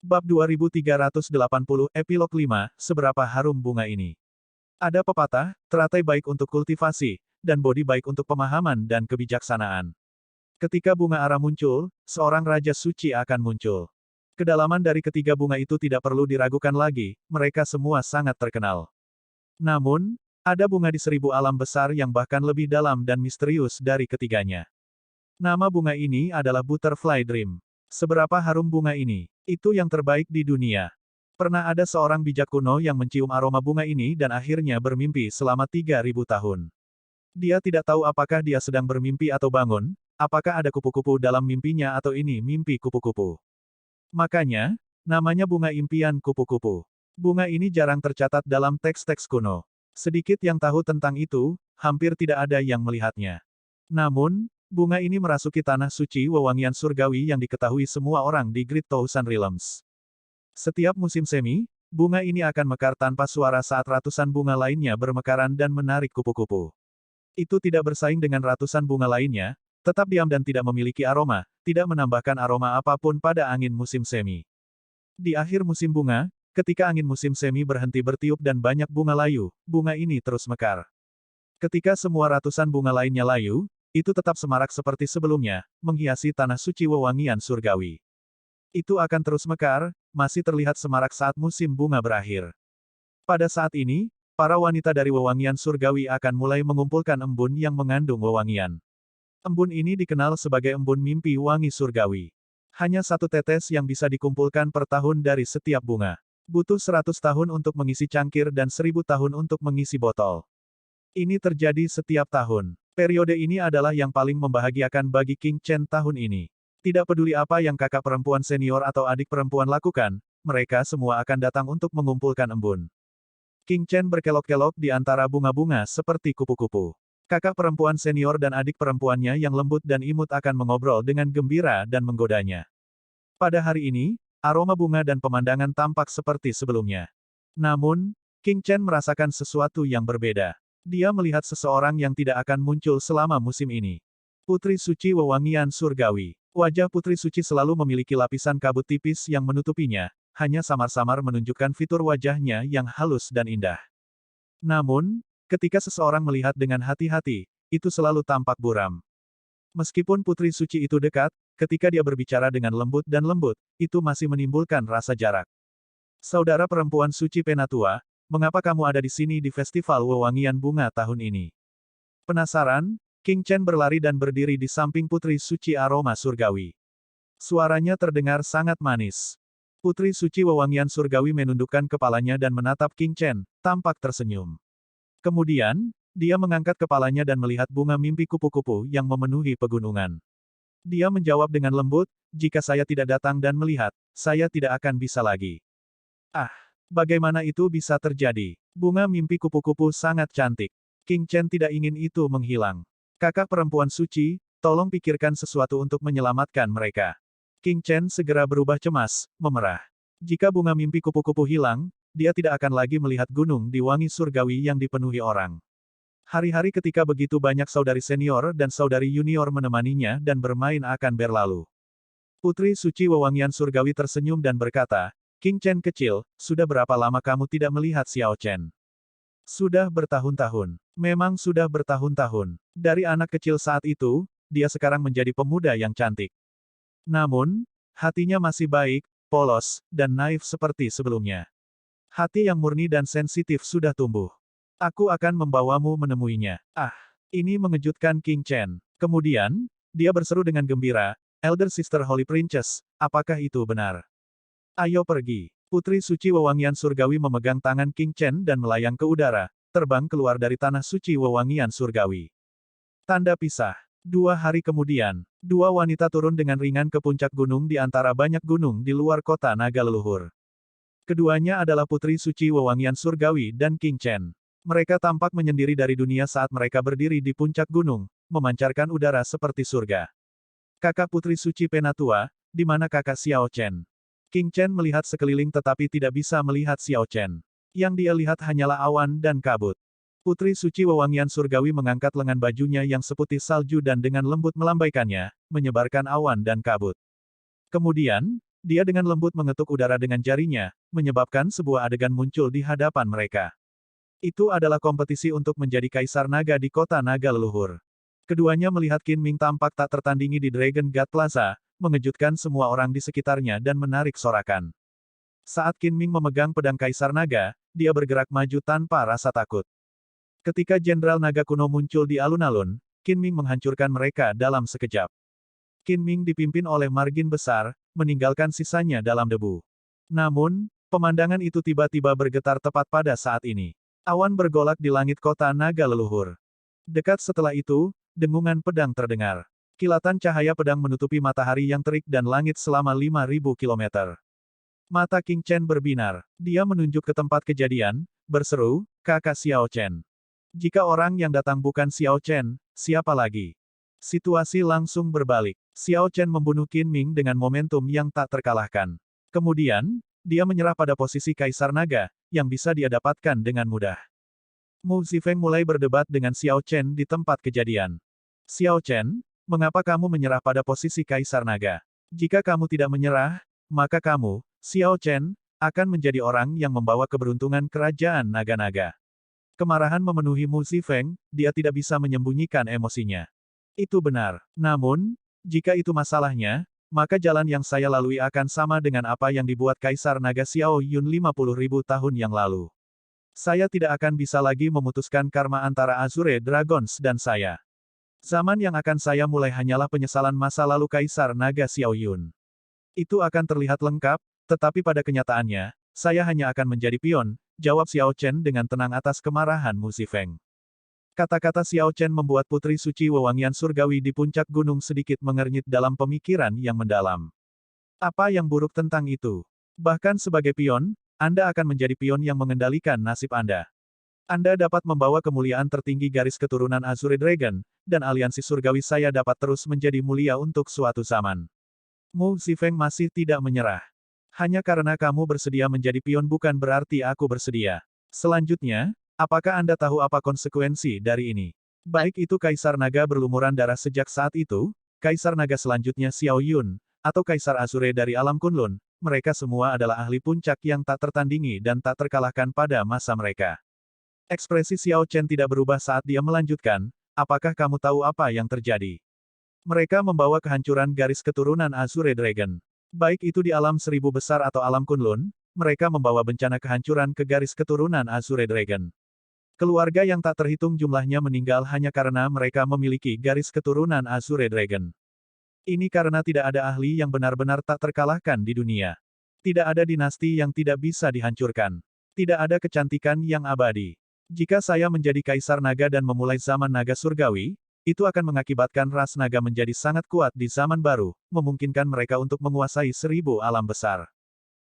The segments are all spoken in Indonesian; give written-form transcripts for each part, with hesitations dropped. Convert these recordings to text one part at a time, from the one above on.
Bab 2380 Epilog 5, Seberapa harum bunga ini? Ada pepatah, teratai baik untuk kultivasi, dan bodi baik untuk pemahaman dan kebijaksanaan. Ketika bunga ara muncul, seorang raja suci akan muncul. Kedalaman dari ketiga bunga itu tidak perlu diragukan lagi, mereka semua sangat terkenal. Namun, ada bunga di seribu alam besar yang bahkan lebih dalam dan misterius dari ketiganya. Nama bunga ini adalah Butterfly Dream. Seberapa harum bunga ini? Itu yang terbaik di dunia. Pernah ada seorang bijak kuno yang mencium aroma bunga ini dan akhirnya bermimpi selama 3000 tahun. Dia tidak tahu apakah dia sedang bermimpi atau bangun, apakah ada kupu-kupu dalam mimpinya atau ini mimpi kupu-kupu. Makanya, namanya bunga impian kupu-kupu. Bunga ini jarang tercatat dalam teks-teks kuno. Sedikit yang tahu tentang itu, hampir tidak ada yang melihatnya. Namun, bunga ini merasuki tanah suci wewangian surgawi yang diketahui semua orang di Great Thousand Realms. Setiap musim semi, bunga ini akan mekar tanpa suara saat ratusan bunga lainnya bermekaran dan menarik kupu-kupu. Itu tidak bersaing dengan ratusan bunga lainnya, tetap diam dan tidak memiliki aroma, tidak menambahkan aroma apapun pada angin musim semi. Di akhir musim bunga, ketika angin musim semi berhenti bertiup dan banyak bunga layu, bunga ini terus mekar. Ketika semua ratusan bunga lainnya layu, itu tetap semarak seperti sebelumnya, menghiasi tanah suci wewangian surgawi. Itu akan terus mekar, masih terlihat semarak saat musim bunga berakhir. Pada saat ini, para wanita dari wewangian surgawi akan mulai mengumpulkan embun yang mengandung wewangian. Embun ini dikenal sebagai embun mimpi wangi surgawi. Hanya satu tetes yang bisa dikumpulkan per tahun dari setiap bunga. Butuh 100 tahun untuk mengisi cangkir dan 1000 tahun untuk mengisi botol. Ini terjadi setiap tahun. Periode ini adalah yang paling membahagiakan bagi King Chen tahun ini. Tidak peduli apa yang kakak perempuan senior atau adik perempuan lakukan, mereka semua akan datang untuk mengumpulkan embun. King Chen berkelok-kelok di antara bunga-bunga seperti kupu-kupu. Kakak perempuan senior dan adik perempuannya yang lembut dan imut akan mengobrol dengan gembira dan menggodanya. Pada hari ini, aroma bunga dan pemandangan tampak seperti sebelumnya. Namun, King Chen merasakan sesuatu yang berbeda. Dia melihat seseorang yang tidak akan muncul selama musim ini. Putri Suci Wewangian Surgawi. Wajah Putri Suci selalu memiliki lapisan kabut tipis yang menutupinya, hanya samar-samar menunjukkan fitur wajahnya yang halus dan indah. Namun, ketika seseorang melihat dengan hati-hati, itu selalu tampak buram. Meskipun Putri Suci itu dekat, ketika dia berbicara dengan lembut dan lembut, itu masih menimbulkan rasa jarak. Saudara perempuan suci Penatua, mengapa kamu ada di sini di Festival Wewangian Bunga tahun ini? Penasaran, King Chen berlari dan berdiri di samping Putri Suci Aroma Surgawi. Suaranya terdengar sangat manis. Putri Suci Wewangian Surgawi menundukkan kepalanya dan menatap King Chen, tampak tersenyum. Kemudian, dia mengangkat kepalanya dan melihat bunga mimpi kupu-kupu yang memenuhi pegunungan. Dia menjawab dengan lembut, jika saya tidak datang dan melihat, saya tidak akan bisa lagi. Ah! Bagaimana itu bisa terjadi? Bunga mimpi kupu-kupu sangat cantik. King Chen tidak ingin itu menghilang. Kakak perempuan suci, tolong pikirkan sesuatu untuk menyelamatkan mereka. King Chen segera berubah cemas, memerah. Jika bunga mimpi kupu-kupu hilang, dia tidak akan lagi melihat gunung di wangi surgawi yang dipenuhi orang. Hari-hari ketika begitu banyak saudari senior dan saudari junior menemaninya dan bermain akan berlalu. Putri Suci Wewangian Surgawi tersenyum dan berkata, King Chen kecil, sudah berapa lama kamu tidak melihat Xiao Chen? Sudah bertahun-tahun. Memang sudah bertahun-tahun. Dari anak kecil saat itu, dia sekarang menjadi pemuda yang cantik. Namun, hatinya masih baik, polos, dan naif seperti sebelumnya. Hati yang murni dan sensitif sudah tumbuh. Aku akan membawamu menemuinya. Ah, ini mengejutkan King Chen. Kemudian, dia berseru dengan gembira, Elder Sister Holy Princess, apakah itu benar? Ayo pergi. Putri Suci Wewangian Surgawi memegang tangan King Chen dan melayang ke udara, terbang keluar dari tanah suci Wewangian Surgawi. Tanda pisah. 2 hari kemudian, 2 wanita turun dengan ringan ke puncak gunung di antara banyak gunung di luar kota naga leluhur. Keduanya adalah Putri Suci Wewangian Surgawi dan King Chen. Mereka tampak menyendiri dari dunia saat mereka berdiri di puncak gunung, memancarkan udara seperti surga. Kakak Putri Suci Penatua, di mana kakak Xiao Chen? King Chen melihat sekeliling tetapi tidak bisa melihat Xiao Chen. Yang dia lihat hanyalah awan dan kabut. Putri Suci Wewangian Surgawi mengangkat lengan bajunya yang seputih salju dan dengan lembut melambaikannya, menyebarkan awan dan kabut. Kemudian, Dia dengan lembut mengetuk udara dengan jarinya, menyebabkan sebuah adegan muncul di hadapan mereka. Itu adalah kompetisi untuk menjadi Kaisar Naga di Kota Naga Leluhur. Keduanya melihat Qin Ming tampak tak tertandingi di Dragon God Plaza, mengejutkan semua orang di sekitarnya dan menarik sorakan. Saat Qin Ming memegang pedang Kaisar Naga, dia bergerak maju tanpa rasa takut. Ketika Jenderal Naga kuno muncul di alun-alun, Qin Ming menghancurkan mereka dalam sekejap. Qin Ming dipimpin oleh margin besar, meninggalkan sisanya dalam debu. Namun, pemandangan itu tiba-tiba bergetar tepat pada saat ini. Awan bergolak di langit Kota Naga Leluhur. Dekat setelah itu, dengungan pedang terdengar. Kilatan cahaya pedang menutupi matahari yang terik dan langit selama 5.000 kilometer. Mata King Chen berbinar. Dia menunjuk ke tempat kejadian, berseru, "Kakak Xiao Chen." Jika orang yang datang bukan Xiao Chen, siapa lagi? Situasi langsung berbalik. Xiao Chen membunuh Qin Ming dengan momentum yang tak terkalahkan. Kemudian, dia menyerah pada posisi Kaisar Naga, yang bisa dia dapatkan dengan mudah. Mu Zifeng mulai berdebat dengan Xiao Chen di tempat kejadian. "Xiao Chen, mengapa kamu menyerah pada posisi Kaisar Naga? Jika kamu tidak menyerah, maka kamu, Xiao Chen, akan menjadi orang yang membawa keberuntungan kerajaan naga-naga." Kemarahan memenuhi Mu Zifeng, dia tidak bisa menyembunyikan emosinya. Itu benar. Namun, jika itu masalahnya, maka jalan yang saya lalui akan sama dengan apa yang dibuat Kaisar Naga Xiao Yun 50.000 tahun yang lalu. Saya tidak akan bisa lagi memutuskan karma antara Azure Dragons dan saya. Zaman yang akan saya mulai hanyalah penyesalan masa lalu Kaisar Naga Xiao Yun. Itu akan terlihat lengkap, tetapi pada kenyataannya, saya hanya akan menjadi pion, jawab Xiao Chen dengan tenang atas kemarahan Mu Zifeng. Kata-kata Xiao Chen membuat Putri Suci Wewangian Surgawi di puncak gunung sedikit mengernyit dalam pemikiran yang mendalam. Apa yang buruk tentang itu? Bahkan sebagai pion, Anda akan menjadi pion yang mengendalikan nasib Anda. Anda dapat membawa kemuliaan tertinggi garis keturunan Azure Dragon, dan aliansi surgawi saya dapat terus menjadi mulia untuk suatu zaman. Mu Zifeng masih tidak menyerah. Hanya karena kamu bersedia menjadi pion bukan berarti aku bersedia. Selanjutnya, apakah Anda tahu apa konsekuensi dari ini? Baik itu Kaisar Naga berlumuran darah sejak saat itu, Kaisar Naga selanjutnya Xiao Yun, atau Kaisar Azure dari alam Kunlun, mereka semua adalah ahli puncak yang tak tertandingi dan tak terkalahkan pada masa mereka. Ekspresi Xiao Chen tidak berubah saat dia melanjutkan, apakah kamu tahu apa yang terjadi? Mereka membawa kehancuran garis keturunan Azure Dragon. Baik itu di alam seribu besar atau alam Kunlun, mereka membawa bencana kehancuran ke garis keturunan Azure Dragon. Keluarga yang tak terhitung jumlahnya meninggal hanya karena mereka memiliki garis keturunan Azure Dragon. Ini karena tidak ada ahli yang benar-benar tak terkalahkan di dunia. Tidak ada dinasti yang tidak bisa dihancurkan. Tidak ada kecantikan yang abadi. Jika saya menjadi Kaisar Naga dan memulai zaman Naga Surgawi, itu akan mengakibatkan ras naga menjadi sangat kuat di zaman baru, memungkinkan mereka untuk menguasai 1000 alam besar.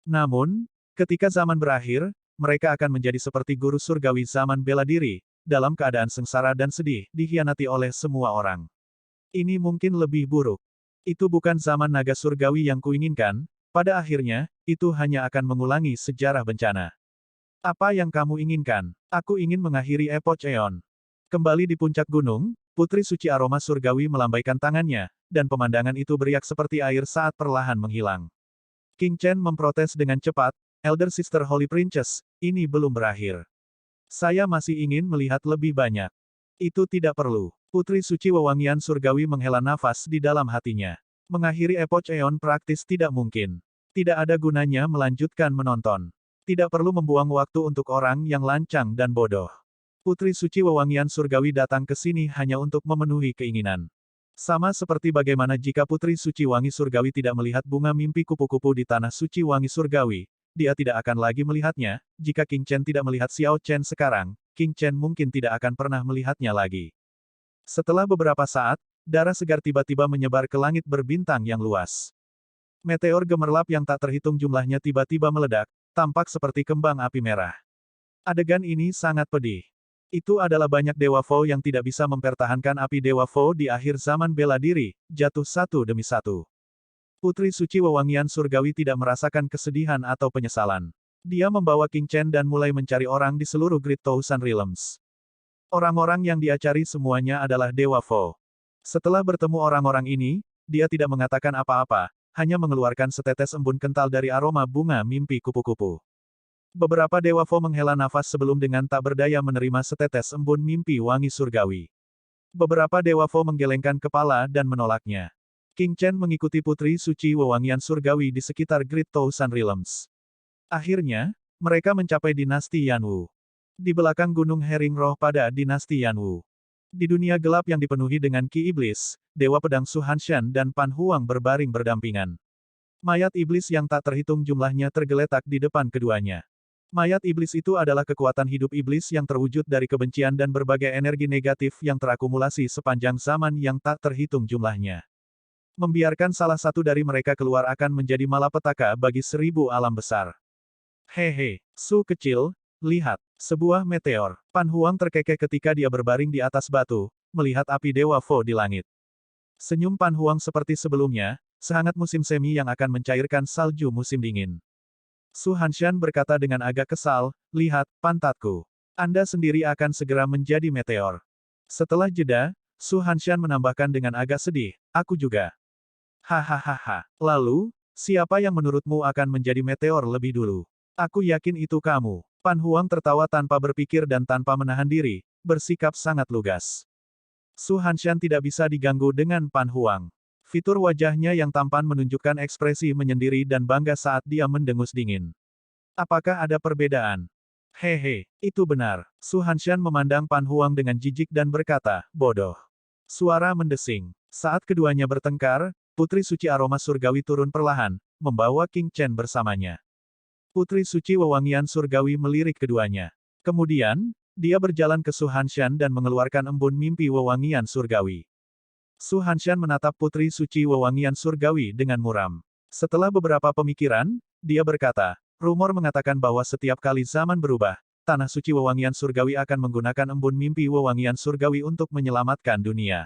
Namun, ketika zaman berakhir, mereka akan menjadi seperti guru surgawi zaman bela diri, dalam keadaan sengsara dan sedih, dikhianati oleh semua orang. Ini mungkin lebih buruk. Itu bukan zaman naga surgawi yang kuinginkan, pada akhirnya, itu hanya akan mengulangi sejarah bencana. Apa yang kamu inginkan? Aku ingin mengakhiri epoch Eon. Kembali di puncak gunung, Putri Suci Aroma Surgawi melambaikan tangannya, dan pemandangan itu beriak seperti air saat perlahan menghilang. King Chen memprotes dengan cepat, Elder Sister Holy Princess, ini belum berakhir. Saya masih ingin melihat lebih banyak. Itu tidak perlu. Putri Suci Wewangian Surgawi menghela nafas di dalam hatinya. Mengakhiri epoch Eon praktis tidak mungkin. Tidak ada gunanya melanjutkan menonton. Tidak perlu membuang waktu untuk orang yang lancang dan bodoh. Putri Suci Wewangian Surgawi datang ke sini hanya untuk memenuhi keinginan. Sama seperti bagaimana jika Putri Suci Wangi Surgawi tidak melihat bunga mimpi kupu-kupu di Tanah Suci Wangi Surgawi, dia tidak akan lagi melihatnya. Jika King Chen tidak melihat Xiao Chen sekarang, King Chen mungkin tidak akan pernah melihatnya lagi. Setelah beberapa saat, darah segar tiba-tiba menyebar ke langit berbintang yang luas. Meteor gemerlap yang tak terhitung jumlahnya tiba-tiba meledak, tampak seperti kembang api merah. Adegan ini sangat pedih. Itu adalah banyak Dewa Vo yang tidak bisa mempertahankan api Dewa Vo di akhir zaman bela diri, jatuh satu demi satu. Putri Suci Wewangian Surgawi tidak merasakan kesedihan atau penyesalan. Dia membawa King Chen dan mulai mencari orang di seluruh Great Thousand Realms. Orang-orang yang dia cari semuanya adalah Dewa Vo. Setelah bertemu orang-orang ini, dia tidak mengatakan apa-apa, hanya mengeluarkan setetes embun kental dari aroma bunga mimpi kupu-kupu. Beberapa Dewa Vo menghela nafas sebelum dengan tak berdaya menerima setetes embun mimpi wangi surgawi. Beberapa Dewa Vo menggelengkan kepala dan menolaknya. King Chen mengikuti putri suci wewangian surgawi di sekitar Great Thousand Realms. Akhirnya, mereka mencapai dinasti Yanwu. Di belakang Gunung Hering Roh pada dinasti Yanwu. Di dunia gelap yang dipenuhi dengan Ki Iblis, Dewa Pedang Su Hanshan dan Pan Huang berbaring berdampingan. Mayat iblis yang tak terhitung jumlahnya tergeletak di depan keduanya. Mayat iblis itu adalah kekuatan hidup iblis yang terwujud dari kebencian dan berbagai energi negatif yang terakumulasi sepanjang zaman yang tak terhitung jumlahnya. Membiarkan salah satu dari mereka keluar akan menjadi malapetaka bagi 1000 alam besar. Hehe, Su kecil, lihat, sebuah meteor. Pan Huang terkekeh ketika dia berbaring di atas batu, melihat api Dewa Vo di langit. Senyum Pan Huang seperti sebelumnya, sehangat musim semi yang akan mencairkan salju musim dingin. Su Hanshan berkata dengan agak kesal, lihat, pantatku. Anda sendiri akan segera menjadi meteor. Setelah jeda, Su Hanshan menambahkan dengan agak sedih, aku juga. Hahaha. Lalu, siapa yang menurutmu akan menjadi meteor lebih dulu? Aku yakin itu kamu. Pan Huang tertawa tanpa berpikir dan tanpa menahan diri, bersikap sangat lugas. Su Hanshan tidak bisa diganggu dengan Pan Huang. Fitur wajahnya yang tampan menunjukkan ekspresi menyendiri dan bangga saat dia mendengus dingin. Apakah ada perbedaan? Hehe, itu benar. Su Hanshan memandang Pan Huang dengan jijik dan berkata, bodoh. Suara mendesing. Saat keduanya bertengkar, Putri Suci Aroma Surgawi turun perlahan, membawa King Chen bersamanya. Putri Suci Wewangian Surgawi melirik keduanya. Kemudian, dia berjalan ke Su Hanshan dan mengeluarkan embun mimpi wewangian surgawi. Su Hanshan menatap Putri Suci Wewangian Surgawi dengan muram. Setelah beberapa pemikiran, dia berkata, rumor mengatakan bahwa setiap kali zaman berubah, Tanah Suci Wewangian Surgawi akan menggunakan embun mimpi wewangian surgawi untuk menyelamatkan dunia.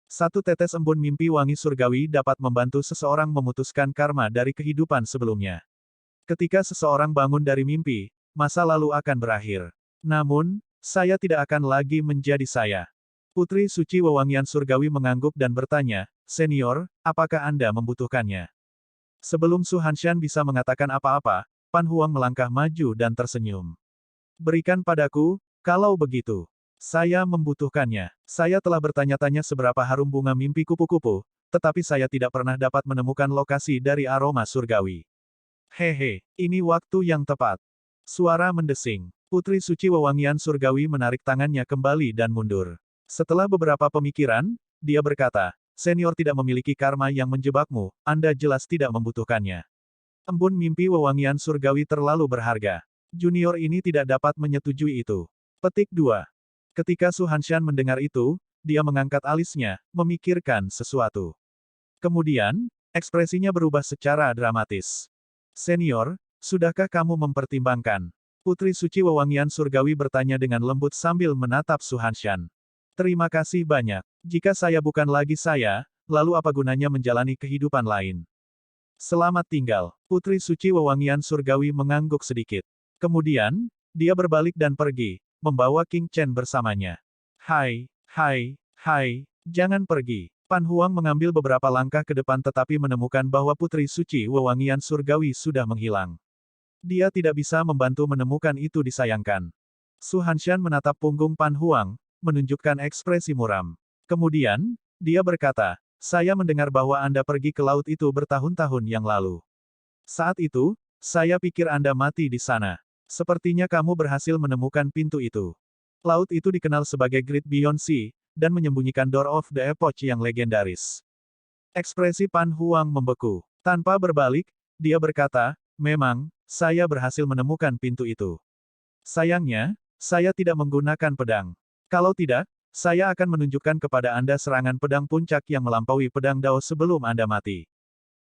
Satu tetes embun mimpi wangi surgawi dapat membantu seseorang memutuskan karma dari kehidupan sebelumnya. Ketika seseorang bangun dari mimpi, masa lalu akan berakhir. Namun, saya tidak akan lagi menjadi saya. Putri Suci Wewangian Surgawi mengangguk dan bertanya, Senior, apakah Anda membutuhkannya? Sebelum Su Hanshan bisa mengatakan apa-apa, Pan Huang melangkah maju dan tersenyum. Berikan padaku, kalau begitu. Saya membutuhkannya. Saya telah bertanya-tanya seberapa harum bunga mimpi kupu-kupu, tetapi saya tidak pernah dapat menemukan lokasi dari aroma surgawi. Hehe, ini waktu yang tepat. Suara mendesing. Putri Suci Wewangian Surgawi menarik tangannya kembali dan mundur. Setelah beberapa pemikiran, dia berkata, Senior tidak memiliki karma yang menjebakmu, Anda jelas tidak membutuhkannya. Embun mimpi wewangian surgawi terlalu berharga. Junior ini tidak dapat menyetujui itu. Petik 2. Ketika Su Hanshan mendengar itu, dia mengangkat alisnya, memikirkan sesuatu. Kemudian, ekspresinya berubah secara dramatis. Senior, sudahkah kamu mempertimbangkan? Putri Suci Wewangian Surgawi bertanya dengan lembut sambil menatap Su Hanshan. Terima kasih banyak. Jika saya bukan lagi saya, lalu apa gunanya menjalani kehidupan lain? Selamat tinggal. Putri Suci Wewangian Surgawi mengangguk sedikit. Kemudian, dia berbalik dan pergi, membawa King Chen bersamanya. Hai, jangan pergi. Pan Huang mengambil beberapa langkah ke depan tetapi menemukan bahwa Putri Suci Wewangian Surgawi sudah menghilang. Dia tidak bisa membantu menemukan itu disayangkan. Su Hanshan menatap punggung Pan Huang, menunjukkan ekspresi muram. Kemudian, dia berkata, saya mendengar bahwa Anda pergi ke laut itu bertahun-tahun yang lalu. Saat itu, saya pikir Anda mati di sana. Sepertinya kamu berhasil menemukan pintu itu. Laut itu dikenal sebagai Great Beyond Sea, dan menyembunyikan Door of the Epoch yang legendaris. Ekspresi Pan Huang membeku. Tanpa berbalik, dia berkata, memang, saya berhasil menemukan pintu itu. Sayangnya, saya tidak menggunakan pedang. Kalau tidak, saya akan menunjukkan kepada Anda serangan pedang puncak yang melampaui pedang Dao sebelum Anda mati.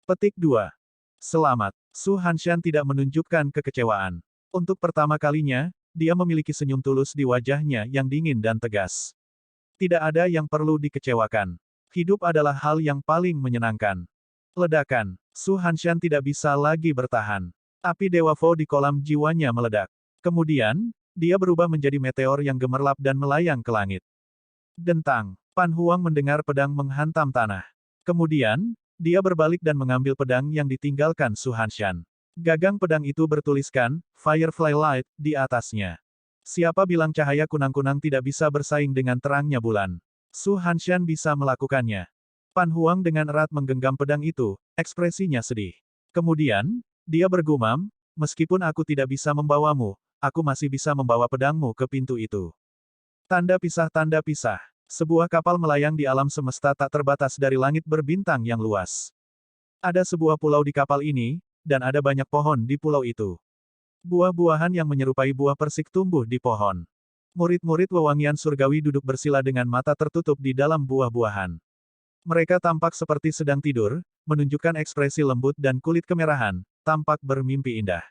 Petik 2. Selamat. Su Hanshan tidak menunjukkan kekecewaan. Untuk pertama kalinya, dia memiliki senyum tulus di wajahnya yang dingin dan tegas. Tidak ada yang perlu dikecewakan. Hidup adalah hal yang paling menyenangkan. Ledakan. Su Hanshan tidak bisa lagi bertahan. Api Dewa Vo di kolam jiwanya meledak. Kemudian, dia berubah menjadi meteor yang gemerlap dan melayang ke langit. Dentang. Pan Huang mendengar pedang menghantam tanah. Kemudian, Dia berbalik dan mengambil pedang yang ditinggalkan Su Hanshan. Gagang pedang itu bertuliskan, Firefly Light, di atasnya. Siapa bilang cahaya kunang-kunang tidak bisa bersaing dengan terangnya bulan? Su Hanshan bisa melakukannya. Pan Huang dengan erat menggenggam pedang itu, ekspresinya sedih. Kemudian, dia bergumam, meskipun aku tidak bisa membawamu, aku masih bisa membawa pedangmu ke pintu itu. Tanda pisah tanda pisah. Sebuah kapal melayang di alam semesta tak terbatas dari langit berbintang yang luas. Ada sebuah pulau di kapal ini, dan ada banyak pohon di pulau itu. Buah-buahan yang menyerupai buah persik tumbuh di pohon. Murid-murid wewangian surgawi duduk bersila dengan mata tertutup di dalam buah-buahan. Mereka tampak seperti sedang tidur, menunjukkan ekspresi lembut dan kulit kemerahan, tampak bermimpi indah.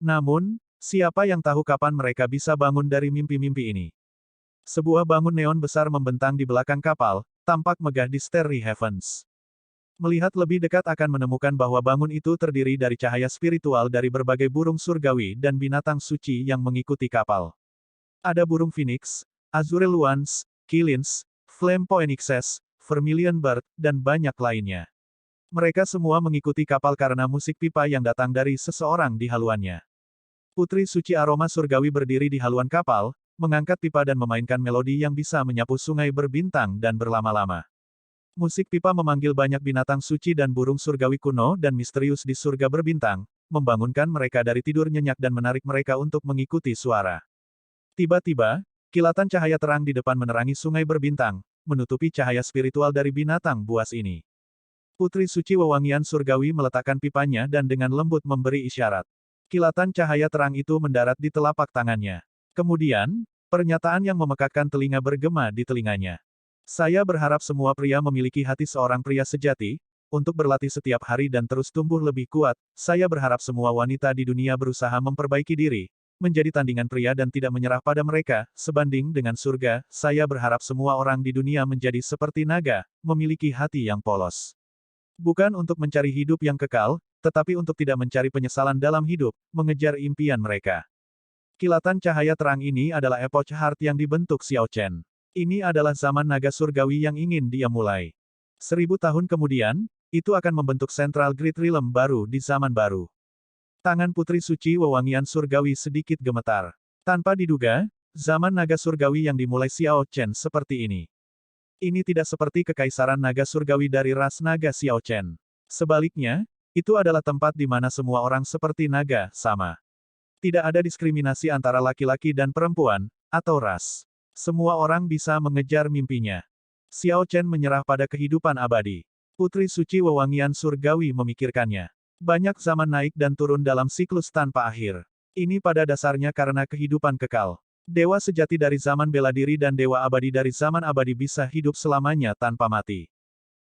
Namun, siapa yang tahu kapan mereka bisa bangun dari mimpi-mimpi ini? Sebuah bangun neon besar membentang di belakang kapal, tampak megah di Starry Heavens. Melihat lebih dekat akan menemukan bahwa bangun itu terdiri dari cahaya spiritual dari berbagai burung surgawi dan binatang suci yang mengikuti kapal. Ada burung phoenix, azure luans, kilins, flame phoenixes, vermilion bird, dan banyak lainnya. Mereka semua mengikuti kapal karena musik pipa yang datang dari seseorang di haluannya. Putri suci aroma surgawi berdiri di haluan kapal, mengangkat pipa dan memainkan melodi yang bisa menyapu sungai berbintang dan berlama-lama. Musik pipa memanggil banyak binatang suci dan burung surgawi kuno dan misterius di surga berbintang, membangunkan mereka dari tidur nyenyak dan menarik mereka untuk mengikuti suara. Tiba-tiba, kilatan cahaya terang di depan menerangi sungai berbintang, menutupi cahaya spiritual dari binatang buas ini. Putri suci wewangian surgawi meletakkan pipanya dan dengan lembut memberi isyarat. Kilatan cahaya terang itu mendarat di telapak tangannya. Kemudian, pernyataan yang memekakkan telinga bergema di telinganya. Saya berharap semua pria memiliki hati seorang pria sejati, untuk berlatih setiap hari dan terus tumbuh lebih kuat. Saya berharap semua wanita di dunia berusaha memperbaiki diri, menjadi tandingan pria dan tidak menyerah pada mereka, sebanding dengan surga. Saya berharap semua orang di dunia menjadi seperti naga, memiliki hati yang polos. Bukan untuk mencari hidup yang kekal, tetapi untuk tidak mencari penyesalan dalam hidup, mengejar impian mereka. Kilatan cahaya terang ini adalah epoch heart yang dibentuk Xiao Chen. Ini adalah zaman naga surgawi yang ingin dia mulai. 1000 tahun kemudian, itu akan membentuk Central Grid Realm baru di zaman baru. Tangan putri suci wewangian surgawi sedikit gemetar. Tanpa diduga, zaman naga surgawi yang dimulai Xiao Chen seperti ini. Ini tidak seperti kekaisaran naga surgawi dari ras naga Xiao Chen. Sebaliknya, itu adalah tempat di mana semua orang seperti naga, sama. Tidak ada diskriminasi antara laki-laki dan perempuan, atau ras. Semua orang bisa mengejar mimpinya. Xiao Chen menyerah pada kehidupan abadi. Putri suci wewangian surgawi memikirkannya. Banyak zaman naik dan turun dalam siklus tanpa akhir. Ini pada dasarnya karena kehidupan kekal. Dewa sejati dari zaman bela diri dan dewa abadi dari zaman abadi bisa hidup selamanya tanpa mati.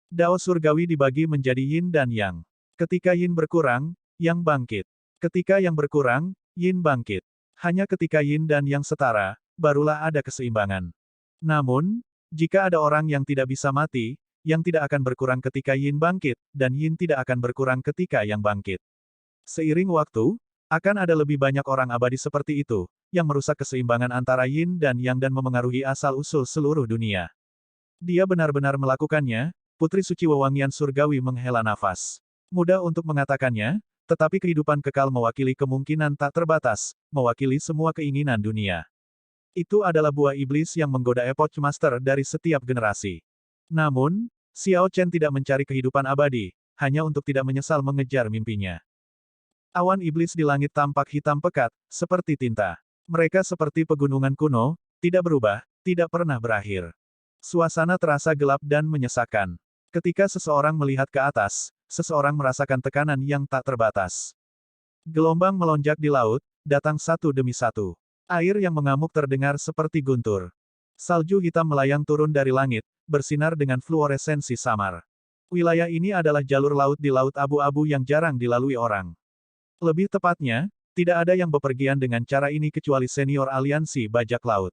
Dao surgawi dibagi menjadi yin dan yang. Ketika yin berkurang, yang bangkit. Ketika yang berkurang, yin bangkit. Hanya ketika yin dan yang setara, barulah ada keseimbangan. Namun, jika ada orang yang tidak bisa mati, yang tidak akan berkurang ketika yin bangkit, dan yin tidak akan berkurang ketika yang bangkit. Seiring waktu, akan ada lebih banyak orang abadi seperti itu, yang merusak keseimbangan antara yin dan yang dan memengaruhi asal-usul seluruh dunia. Dia benar-benar melakukannya, putri suci wewangian surgawi menghela nafas. Mudah untuk mengatakannya, tetapi kehidupan kekal mewakili kemungkinan tak terbatas, mewakili semua keinginan dunia. Itu adalah buah iblis yang menggoda Epoch Master dari setiap generasi. Namun, Xiao Chen tidak mencari kehidupan abadi, hanya untuk tidak menyesal mengejar mimpinya. Awan iblis di langit tampak hitam pekat, seperti tinta. Mereka seperti pegunungan kuno, tidak berubah, tidak pernah berakhir. Suasana terasa gelap dan menyesakkan. Ketika seseorang melihat ke atas, seseorang merasakan tekanan yang tak terbatas. Gelombang melonjak di laut, datang satu demi satu. Air yang mengamuk terdengar seperti guntur. Salju hitam melayang turun dari langit, bersinar dengan fluoresensi samar. Wilayah ini adalah jalur laut di Laut Abu-Abu yang jarang dilalui orang. Lebih tepatnya, tidak ada yang bepergian dengan cara ini kecuali senior aliansi bajak laut.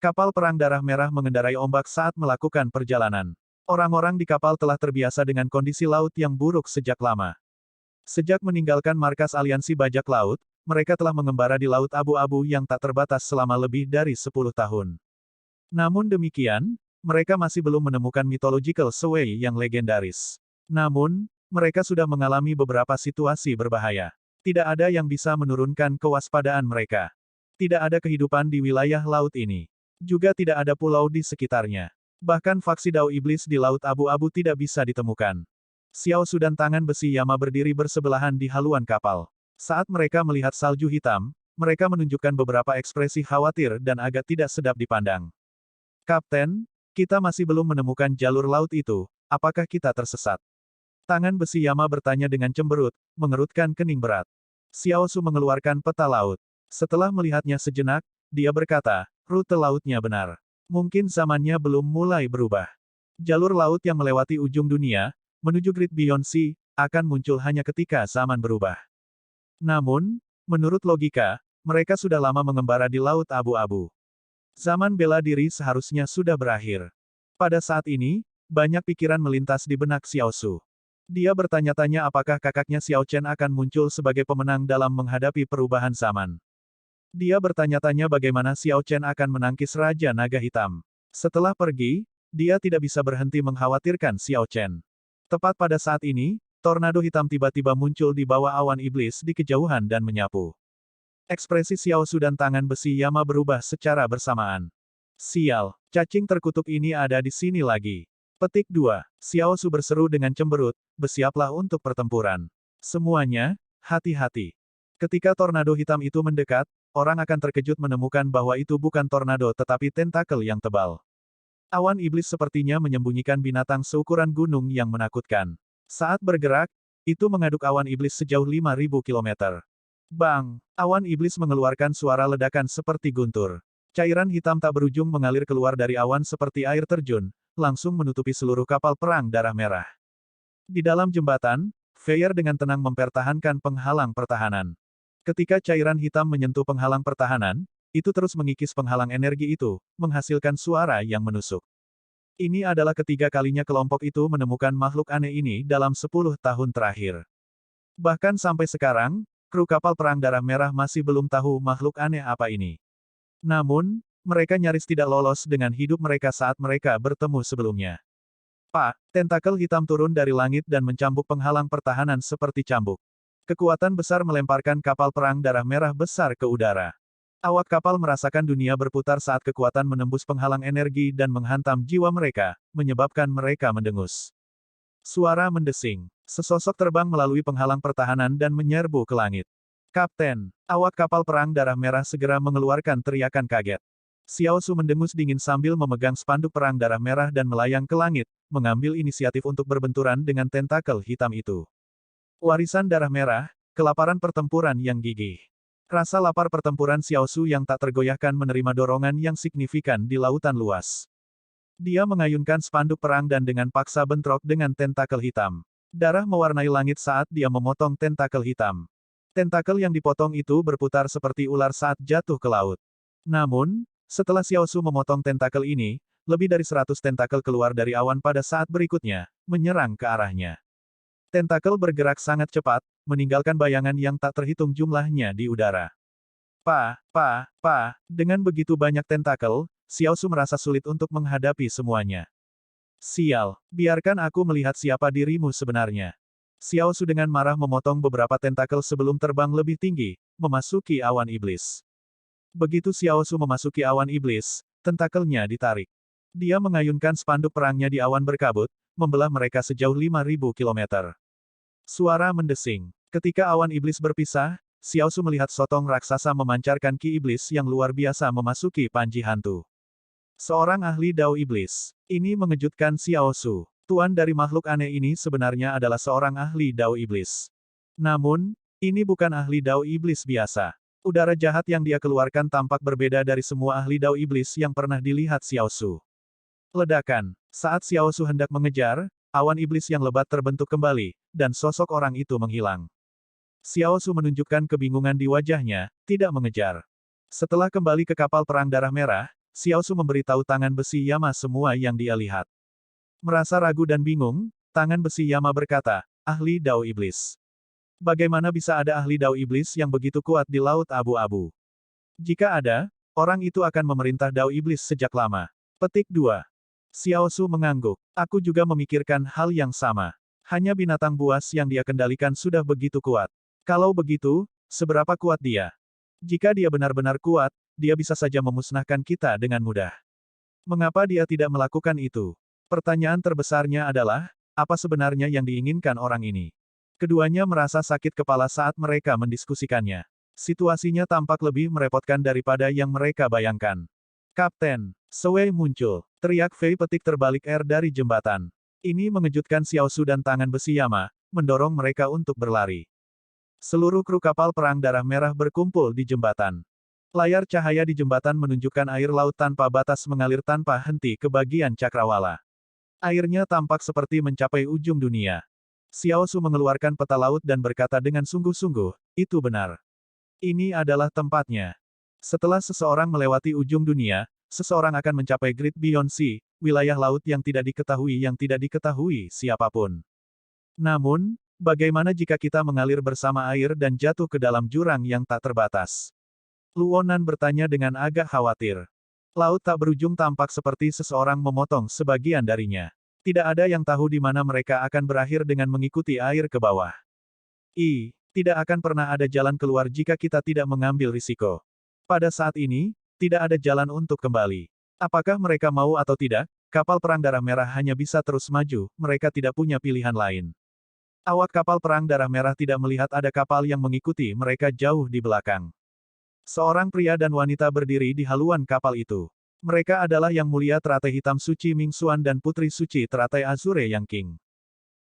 Kapal perang darah merah mengendarai ombak saat melakukan perjalanan. Orang-orang di kapal telah terbiasa dengan kondisi laut yang buruk sejak lama. Sejak meninggalkan markas aliansi bajak laut, mereka telah mengembara di Laut Abu-Abu yang tak terbatas selama lebih dari 10 tahun. Namun demikian, mereka masih belum menemukan mythological sway yang legendaris. Namun, mereka sudah mengalami beberapa situasi berbahaya. Tidak ada yang bisa menurunkan kewaspadaan mereka. Tidak ada kehidupan di wilayah laut ini. Juga tidak ada pulau di sekitarnya. Bahkan faksi Dao Iblis di Laut Abu-Abu tidak bisa ditemukan. Xiao Su dan tangan besi Yama berdiri bersebelahan di haluan kapal. Saat mereka melihat salju hitam, mereka menunjukkan beberapa ekspresi khawatir dan agak tidak sedap dipandang. Kapten, kita masih belum menemukan jalur laut itu, apakah kita tersesat? Tangan besi Yama bertanya dengan cemberut, mengerutkan kening berat. Xiao Su mengeluarkan peta laut. Setelah melihatnya sejenak, dia berkata, rute lautnya benar. Mungkin zamannya belum mulai berubah. Jalur laut yang melewati ujung dunia, menuju Great Beyond Sea, akan muncul hanya ketika zaman berubah. Namun, menurut logika, mereka sudah lama mengembara di Laut Abu-Abu. Zaman bela diri seharusnya sudah berakhir. Pada saat ini, banyak pikiran melintas di benak Xiao Su. Dia bertanya-tanya apakah kakaknya Xiao Chen akan muncul sebagai pemenang dalam menghadapi perubahan zaman. Dia bertanya-tanya bagaimana Xiao Chen akan menangkis Raja Naga Hitam. Setelah pergi, dia tidak bisa berhenti mengkhawatirkan Xiao Chen. Tepat pada saat ini, tornado hitam tiba-tiba muncul di bawah awan iblis di kejauhan dan menyapu. Ekspresi Xiao Su dan tangan besi Yama berubah secara bersamaan. Sial, cacing terkutuk ini ada di sini lagi. Petik 2. Xiao Su berseru dengan cemberut, bersiaplah untuk pertempuran. Semuanya, hati-hati. Ketika tornado hitam itu mendekat, orang akan terkejut menemukan bahwa itu bukan tornado tetapi tentakel yang tebal. Awan iblis sepertinya menyembunyikan binatang seukuran gunung yang menakutkan. Saat bergerak, itu mengaduk awan iblis sejauh 5.000 km. Bang! Awan iblis mengeluarkan suara ledakan seperti guntur. Cairan hitam tak berujung mengalir keluar dari awan seperti air terjun, langsung menutupi seluruh kapal perang darah merah. Di dalam jembatan, Feyre dengan tenang mempertahankan penghalang pertahanan. Ketika cairan hitam menyentuh penghalang pertahanan, itu terus mengikis penghalang energi itu, menghasilkan suara yang menusuk. Ini adalah ketiga kalinya kelompok itu menemukan makhluk aneh ini dalam 10 tahun terakhir. Bahkan sampai sekarang, kru kapal perang darah merah masih belum tahu makhluk aneh apa ini. Namun, mereka nyaris tidak lolos dengan hidup mereka saat mereka bertemu sebelumnya. Pak, tentakel hitam turun dari langit dan mencambuk penghalang pertahanan seperti cambuk. Kekuatan besar melemparkan kapal perang darah merah besar ke udara. Awak kapal merasakan dunia berputar saat kekuatan menembus penghalang energi dan menghantam jiwa mereka, menyebabkan mereka mendengus. Suara mendesing. Sesosok terbang melalui penghalang pertahanan dan menyerbu ke langit. Kapten, awak kapal perang darah merah segera mengeluarkan teriakan kaget. Xiao Su mendengus dingin sambil memegang spanduk perang darah merah dan melayang ke langit, mengambil inisiatif untuk berbenturan dengan tentakel hitam itu. Warisan darah merah, kelaparan pertempuran yang gigih. Rasa lapar pertempuran Xiao Su yang tak tergoyahkan menerima dorongan yang signifikan di lautan luas. Dia mengayunkan spanduk perang dan dengan paksa bentrok dengan tentakel hitam. Darah mewarnai langit saat dia memotong tentakel hitam. Tentakel yang dipotong itu berputar seperti ular saat jatuh ke laut. Namun, setelah Xiao Su memotong tentakel ini, lebih dari 100 tentakel keluar dari awan pada saat berikutnya, menyerang ke arahnya. Tentakel bergerak sangat cepat, meninggalkan bayangan yang tak terhitung jumlahnya di udara. Dengan begitu banyak tentakel, Xiao Su merasa sulit untuk menghadapi semuanya. Sial, biarkan aku melihat siapa dirimu sebenarnya. Xiao Su dengan marah memotong beberapa tentakel sebelum terbang lebih tinggi, memasuki awan iblis. Begitu Xiao Su memasuki awan iblis, tentakelnya ditarik. Dia mengayunkan spanduk perangnya di awan berkabut, membelah mereka sejauh 5.000 km. Suara mendesing. Ketika awan iblis berpisah, Xiao Su melihat sotong raksasa memancarkan ki iblis yang luar biasa memasuki panji hantu. Seorang ahli Dao Iblis. Ini mengejutkan Xiao Su. Tuan dari makhluk aneh ini sebenarnya adalah seorang ahli Dao Iblis. Namun, ini bukan ahli Dao Iblis biasa. Udara jahat yang dia keluarkan tampak berbeda dari semua ahli Dao Iblis yang pernah dilihat Xiao Su. Ledakan. Saat Xiao Su hendak mengejar, awan iblis yang lebat terbentuk kembali, dan sosok orang itu menghilang. Xiao Su menunjukkan kebingungan di wajahnya, tidak mengejar. Setelah kembali ke kapal perang darah merah, Xiao Su memberitahu tangan besi Yama semua yang dia lihat. Merasa ragu dan bingung, tangan besi Yama berkata, ahli Dao Iblis. Bagaimana bisa ada ahli Dao Iblis yang begitu kuat di Laut Abu-Abu? Jika ada, orang itu akan memerintah Dao Iblis sejak lama. Petik 2. Xiao Su mengangguk. Aku juga memikirkan hal yang sama. Hanya binatang buas yang dia kendalikan sudah begitu kuat. Kalau begitu, seberapa kuat dia? Jika dia benar-benar kuat, dia bisa saja memusnahkan kita dengan mudah. Mengapa dia tidak melakukan itu? Pertanyaan terbesarnya adalah, apa sebenarnya yang diinginkan orang ini? Keduanya merasa sakit kepala saat mereka mendiskusikannya. Situasinya tampak lebih merepotkan daripada yang mereka bayangkan. Kapten, Sewei muncul. Teriak Fei petik terbalik dari jembatan. Ini mengejutkan Xiao Su dan tangan besi Yama, mendorong mereka untuk berlari. Seluruh kru kapal perang darah merah berkumpul di jembatan. Layar cahaya di jembatan menunjukkan air laut tanpa batas mengalir tanpa henti ke bagian cakrawala. Airnya tampak seperti mencapai ujung dunia. Xiao Su mengeluarkan peta laut dan berkata dengan sungguh-sungguh, itu benar. Ini adalah tempatnya. Setelah seseorang melewati ujung dunia, seseorang akan mencapai Great Beyond Sea, wilayah laut yang tidak diketahui siapapun. Namun, bagaimana jika kita mengalir bersama air dan jatuh ke dalam jurang yang tak terbatas? Luonan bertanya dengan agak khawatir. Laut tak berujung tampak seperti seseorang memotong sebagian darinya. Tidak ada yang tahu di mana mereka akan berakhir dengan mengikuti air ke bawah. Tidak akan pernah ada jalan keluar jika kita tidak mengambil risiko. Pada saat ini, tidak ada jalan untuk kembali. Apakah mereka mau atau tidak, kapal perang darah merah hanya bisa terus maju, mereka tidak punya pilihan lain. Awak kapal perang darah merah tidak melihat ada kapal yang mengikuti mereka jauh di belakang. Seorang pria dan wanita berdiri di haluan kapal itu. Mereka adalah Yang Mulia Teratai Hitam Suci Ming Xuan dan Putri Suci Teratai Azure Yang King.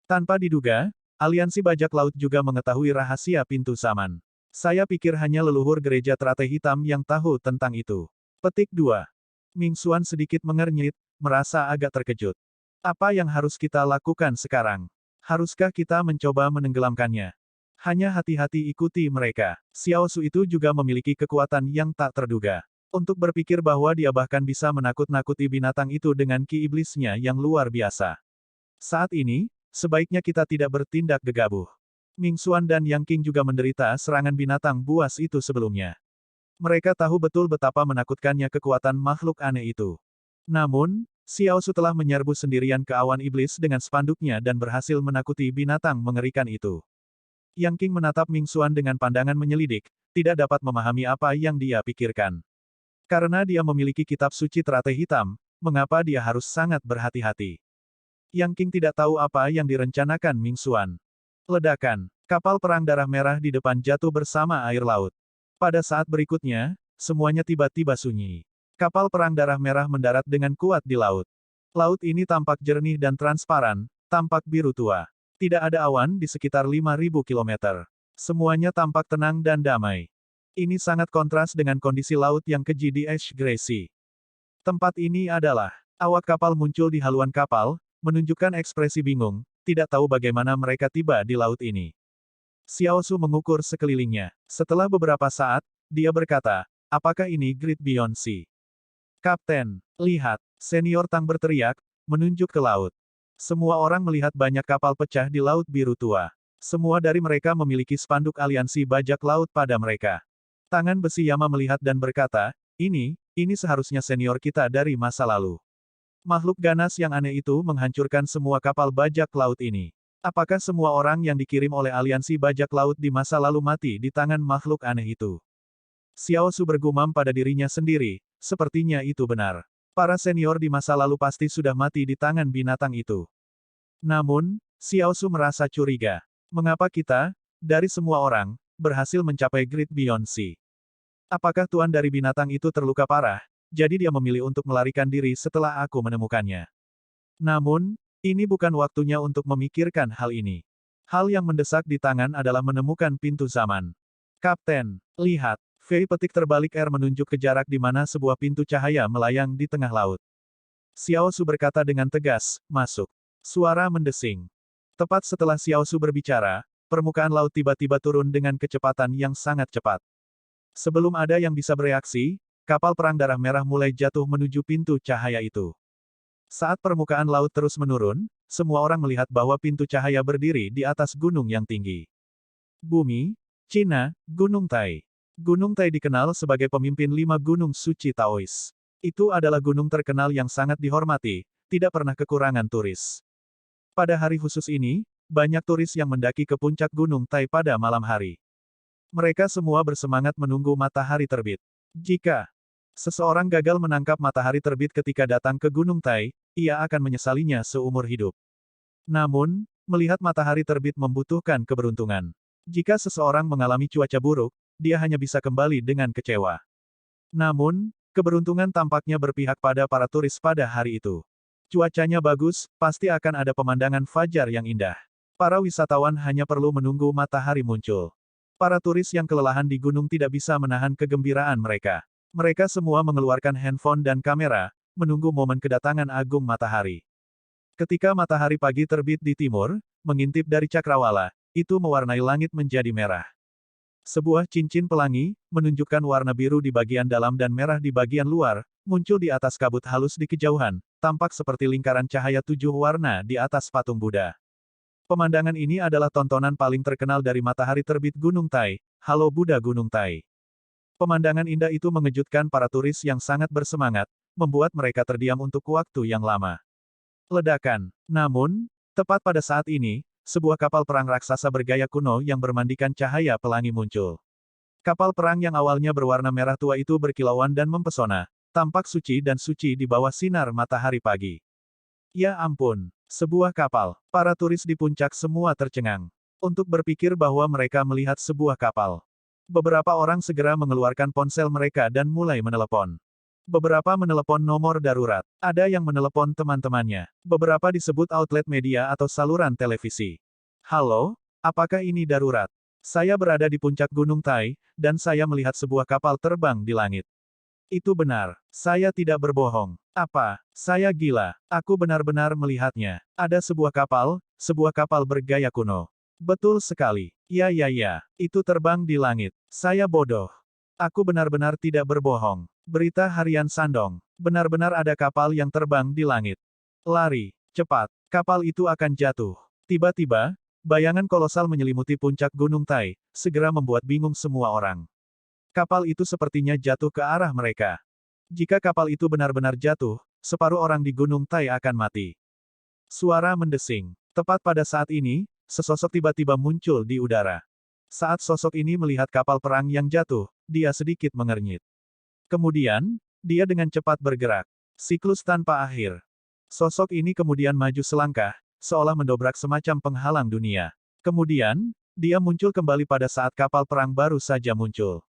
Tanpa diduga, aliansi bajak laut juga mengetahui rahasia pintu zaman. Saya pikir hanya leluhur gereja teratai hitam yang tahu tentang itu. Petik 2. Ming Xuan sedikit mengernyit, merasa agak terkejut. Apa yang harus kita lakukan sekarang? Haruskah kita mencoba menenggelamkannya? Hanya hati-hati ikuti mereka. Xiao Su itu juga memiliki kekuatan yang tak terduga. Untuk berpikir bahwa dia bahkan bisa menakut-nakuti binatang itu dengan ki iblisnya yang luar biasa. Saat ini, sebaiknya kita tidak bertindak gegabah. Ming Xuan dan Yang King juga menderita serangan binatang buas itu sebelumnya. Mereka tahu betul betapa menakutkannya kekuatan makhluk aneh itu. Namun, Xiao Su telah menyerbu sendirian ke awan iblis dengan spanduknya dan berhasil menakuti binatang mengerikan itu. Yang King menatap Ming Xuan dengan pandangan menyelidik, tidak dapat memahami apa yang dia pikirkan. Karena dia memiliki kitab suci teratai hitam, mengapa dia harus sangat berhati-hati? Yang King tidak tahu apa yang direncanakan Ming Xuan. Ledakan. Kapal perang darah merah di depan jatuh bersama air laut. Pada saat berikutnya, semuanya tiba-tiba sunyi. Kapal perang darah merah mendarat dengan kuat di laut. Laut ini tampak jernih dan transparan, tampak biru tua. Tidak ada awan di sekitar 5.000 km. Semuanya tampak tenang dan damai. Ini sangat kontras dengan kondisi laut yang keji di Ash Grey Sea. Tempat ini adalah. Awak kapal muncul di haluan kapal, menunjukkan ekspresi bingung, tidak tahu bagaimana mereka tiba di laut ini. Xiao Su mengukur sekelilingnya. Setelah beberapa saat, dia berkata, apakah ini Great Beyond Sea? Kapten, lihat, senior Tang berteriak, menunjuk ke laut. Semua orang melihat banyak kapal pecah di laut biru tua. Semua dari mereka memiliki spanduk aliansi bajak laut pada mereka. Tangan besi Yama melihat dan berkata, ini seharusnya senior kita dari masa lalu. Makhluk ganas yang aneh itu menghancurkan semua kapal bajak laut ini. Apakah semua orang yang dikirim oleh aliansi bajak laut di masa lalu mati di tangan makhluk aneh itu? Xiao Su bergumam pada dirinya sendiri, sepertinya itu benar. Para senior di masa lalu pasti sudah mati di tangan binatang itu. Namun, Xiao Su merasa curiga. Mengapa kita, dari semua orang, berhasil mencapai Great Beyond Sea? Apakah tuan dari binatang itu terluka parah? Jadi dia memilih untuk melarikan diri setelah aku menemukannya. Namun, ini bukan waktunya untuk memikirkan hal ini. Hal yang mendesak di tangan adalah menemukan pintu zaman. Kapten, lihat. Fei petik terbalik menunjuk ke jarak di mana sebuah pintu cahaya melayang di tengah laut. Xiao Su berkata dengan tegas, masuk. Suara mendesing. Tepat setelah Xiao Su berbicara, permukaan laut tiba-tiba turun dengan kecepatan yang sangat cepat. Sebelum ada yang bisa bereaksi, kapal perang darah merah mulai jatuh menuju pintu cahaya itu. Saat permukaan laut terus menurun, semua orang melihat bahwa pintu cahaya berdiri di atas gunung yang tinggi. Bumi, Cina, Gunung Tai. Gunung Tai dikenal sebagai pemimpin 5 gunung suci Taois. Itu adalah gunung terkenal yang sangat dihormati, tidak pernah kekurangan turis. Pada hari khusus ini, banyak turis yang mendaki ke puncak Gunung Tai pada malam hari. Mereka semua bersemangat menunggu matahari terbit. Jika seseorang gagal menangkap matahari terbit ketika datang ke Gunung Tai, ia akan menyesalinya seumur hidup. Namun, melihat matahari terbit membutuhkan keberuntungan. Jika seseorang mengalami cuaca buruk, dia hanya bisa kembali dengan kecewa. Namun, keberuntungan tampaknya berpihak pada para turis pada hari itu. Cuacanya bagus, pasti akan ada pemandangan fajar yang indah. Para wisatawan hanya perlu menunggu matahari muncul. Para turis yang kelelahan di gunung tidak bisa menahan kegembiraan mereka. Mereka semua mengeluarkan handphone dan kamera, menunggu momen kedatangan agung matahari. Ketika matahari pagi terbit di timur, mengintip dari cakrawala, itu mewarnai langit menjadi merah. Sebuah cincin pelangi, menunjukkan warna biru di bagian dalam dan merah di bagian luar, muncul di atas kabut halus di kejauhan, tampak seperti lingkaran cahaya 7 warna di atas patung Buddha. Pemandangan ini adalah tontonan paling terkenal dari matahari terbit Gunung Tai, Halo Buddha Gunung Tai. Pemandangan indah itu mengejutkan para turis yang sangat bersemangat, membuat mereka terdiam untuk waktu yang lama. Ledakan. Namun, tepat pada saat ini, sebuah kapal perang raksasa bergaya kuno yang bermandikan cahaya pelangi muncul. Kapal perang yang awalnya berwarna merah tua itu berkilauan dan mempesona, tampak suci dan suci di bawah sinar matahari pagi. Ya ampun, sebuah kapal. Para turis di puncak semua tercengang. Untuk berpikir bahwa mereka melihat sebuah kapal. Beberapa orang segera mengeluarkan ponsel mereka dan mulai menelepon. Beberapa menelepon nomor darurat. Ada yang menelepon teman-temannya. Beberapa disebut outlet media atau saluran televisi. Halo, apakah ini darurat? Saya berada di puncak Gunung Tai, dan saya melihat sebuah kapal terbang di langit. Itu benar. Saya tidak berbohong. Apa? Saya gila. Aku benar-benar melihatnya. Ada sebuah kapal bergaya kuno. Betul sekali. Ya. Itu terbang di langit. Saya bodoh. Aku benar-benar tidak berbohong. Berita harian Shandong. Benar-benar ada kapal yang terbang di langit. Lari. Cepat. Kapal itu akan jatuh. Tiba-tiba, bayangan kolosal menyelimuti puncak Gunung Tai, segera membuat bingung semua orang. Kapal itu sepertinya jatuh ke arah mereka. Jika kapal itu benar-benar jatuh, separuh orang di Gunung Tai akan mati. Suara mendesing. Tepat pada saat ini, sesosok tiba-tiba muncul di udara. Saat sosok ini melihat kapal perang yang jatuh, dia sedikit mengernyit. Kemudian, dia dengan cepat bergerak. Siklus tanpa akhir. Sosok ini kemudian maju selangkah, seolah mendobrak semacam penghalang dunia. Kemudian, dia muncul kembali pada saat kapal perang baru saja muncul.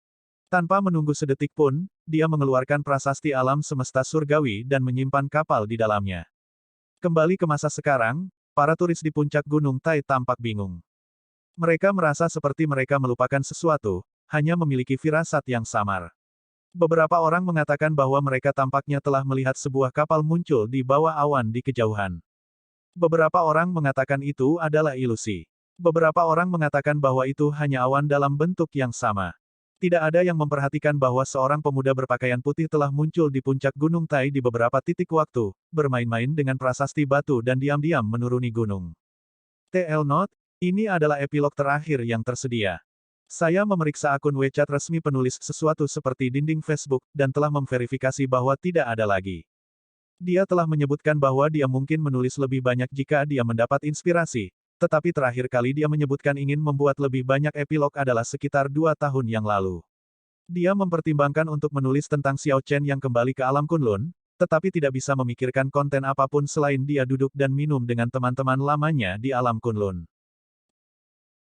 Tanpa menunggu sedetik pun, dia mengeluarkan prasasti alam semesta surgawi dan menyimpan kapal di dalamnya. Kembali ke masa sekarang, para turis di puncak Gunung Tai tampak bingung. Mereka merasa seperti mereka melupakan sesuatu, hanya memiliki firasat yang samar. Beberapa orang mengatakan bahwa mereka tampaknya telah melihat sebuah kapal muncul di bawah awan di kejauhan. Beberapa orang mengatakan itu adalah ilusi. Beberapa orang mengatakan bahwa itu hanya awan dalam bentuk yang sama. Tidak ada yang memperhatikan bahwa seorang pemuda berpakaian putih telah muncul di puncak Gunung Tai di beberapa titik waktu, bermain-main dengan prasasti batu dan diam-diam menuruni gunung. TL Note, ini adalah epilog terakhir yang tersedia. Saya memeriksa akun WeChat resmi penulis sesuatu seperti dinding Facebook, dan telah memverifikasi bahwa tidak ada lagi. Dia telah menyebutkan bahwa dia mungkin menulis lebih banyak jika dia mendapat inspirasi, tetapi terakhir kali dia menyebutkan ingin membuat lebih banyak epilog adalah sekitar 2 tahun yang lalu. Dia mempertimbangkan untuk menulis tentang Xiao Chen yang kembali ke alam Kunlun, tetapi tidak bisa memikirkan konten apapun selain dia duduk dan minum dengan teman-teman lamanya di alam Kunlun.